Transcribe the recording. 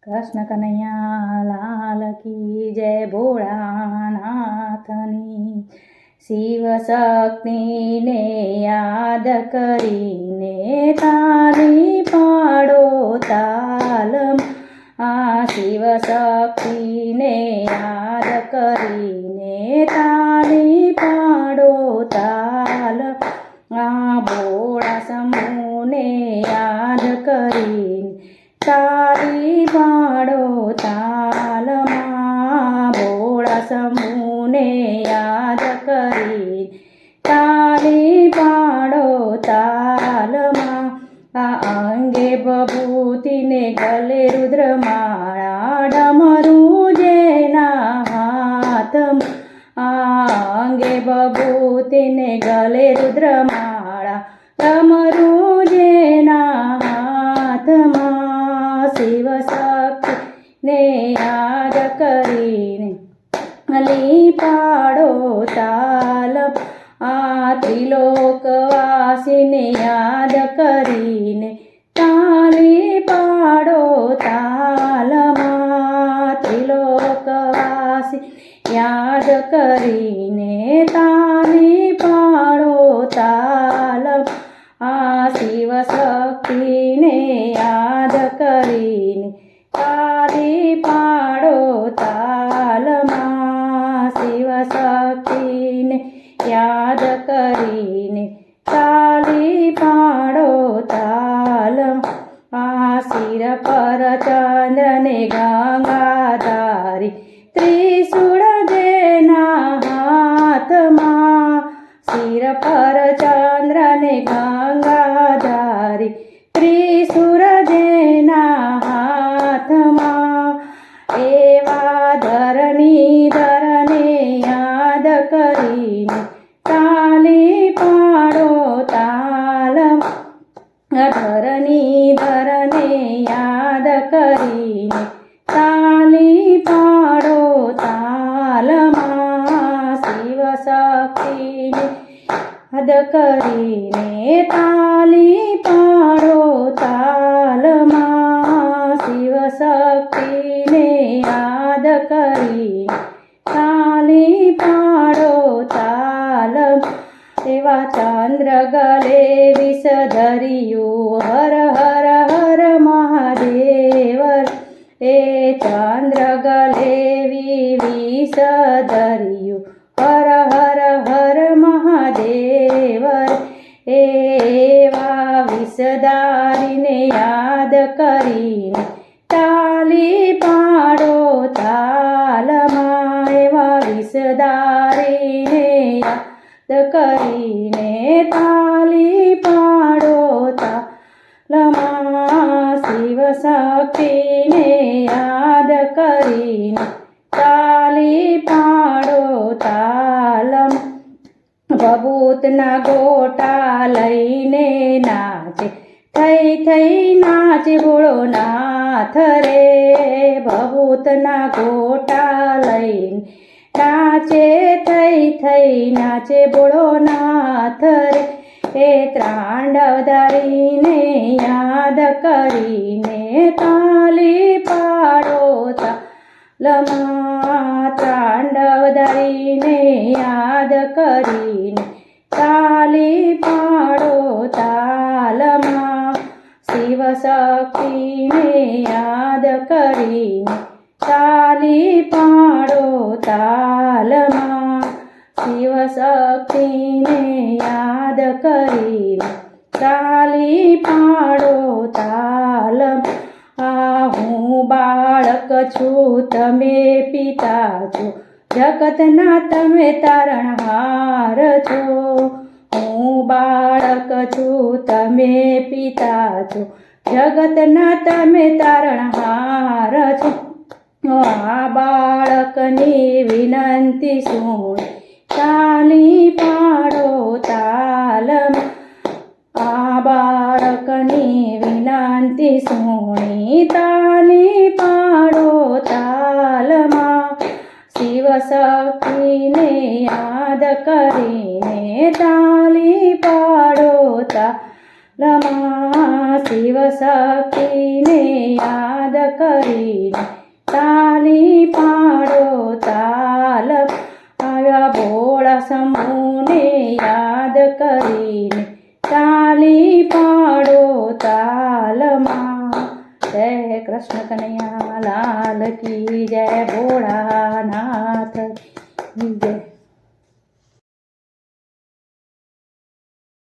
કૃષ્ણ કનૈયા લાલ કી જય ભોળાનાથની શિવ શક્તિને યાદ કરીને તાલી પાડો તાલમ શિવ શક્તિને યાદ કરીને તાલી પાડો તાલમ ભોળા સમૂહને યાદ કરીને તાલી પાડો તાલમાં ભોળા સમૂહને યાદ કરી તાલી પાડો તાલમાં અંગે બભૂતિને ગલે રુદ્રમાળા ડમરું જેના હાથમાં અંગે બભૂતિને ગલે રુદ્રમાળા ડમરું જેના હાથમાં શિવ શક્તિને યાદ કરીને તાલી પાડો તાલમ ત્રિલોકવાસીને યાદ કરીને તાલી પાડો તાલમાં ત્રિલોકવાસી યાદ કરીને તાલી પાડો તાલમ શિવ શક્તિને યાદ કરીને તાલી પાડો તાલમાં શિવ શક્તિને યાદ કરીને તાલી પાડો તાલમ શિર પર ચંદ્રને ગંગાધારી ત્રિશૂળ જેના હાથમાં શિર પર ચંદ્રને ગંગાધારી ત્રિશૂળ જેના હાથમાં એવા ધરણીધરને યાદ કરીને તાલી પાડો તાલમ ધરણીધરને યાદ કરીને તાલી પાડો તાલમાં શિવ શક્તિને યાદ કરીને તાલી પાડો તાલમાં શિવ શક્તિને યાદ કરીને તાલી પાડો તાલમ એવા ચંદ્ર ગલે વિષ ધર્યું હર હર હર મહાદેવ એ ચંદ્ર ગલે વિષ ધર્યું હર હર હર મહાદેવ એવા વિષધારીને યાદ કરીને તાલી પાડો તાલમાં એવા વિષધારીને યાદ કરીને તાલી પાડો તાલમાં શિવ શક્તિને યાદ કરીને તાલી પાડો તાલમ ભભૂતના ગોટા લઈને નાચે થઈ નાચે ભોળો નાથ રે ભભૂતના ગોટા લઈને નાચે થઈ નાચે ભોળો નાથ રે એ ત્રાંડવધારીને યાદ કરીને તાલી પાડો તાલમાં ત્રાંડવધારીને યાદ કરીને તાલી પાડો તાલમાં શિવ શક્તિને યાદ કરીને તાલી પાડો તાલમાં શિવ શક્તિને યાદ કરીને તાલી પાડો તાલમ હું બાળક છું તમે પિતા છો જગતના તમે તારણહાર છો હું બાળક છું તમે પિતા છો જગતના તમે તારણહાર છો આ બાળકની વિનંતી સુણી તાલી પાડો તાલમ આ બાળકની વિનંતી સુણી તાલી પાડો તાલમાં શિવ શક્તિને યાદ કરીને તાલી પાડો તાલમ શિવ શક્તિને યાદ કરીને તાલી પાડો તાલ આવ્યા ભોળા શંભુને યાદ કરીને તાલી પાડો તાલમાં જય કૃષ્ણ કનૈયા લાલ કી જય ભોળાનાથ કી જય.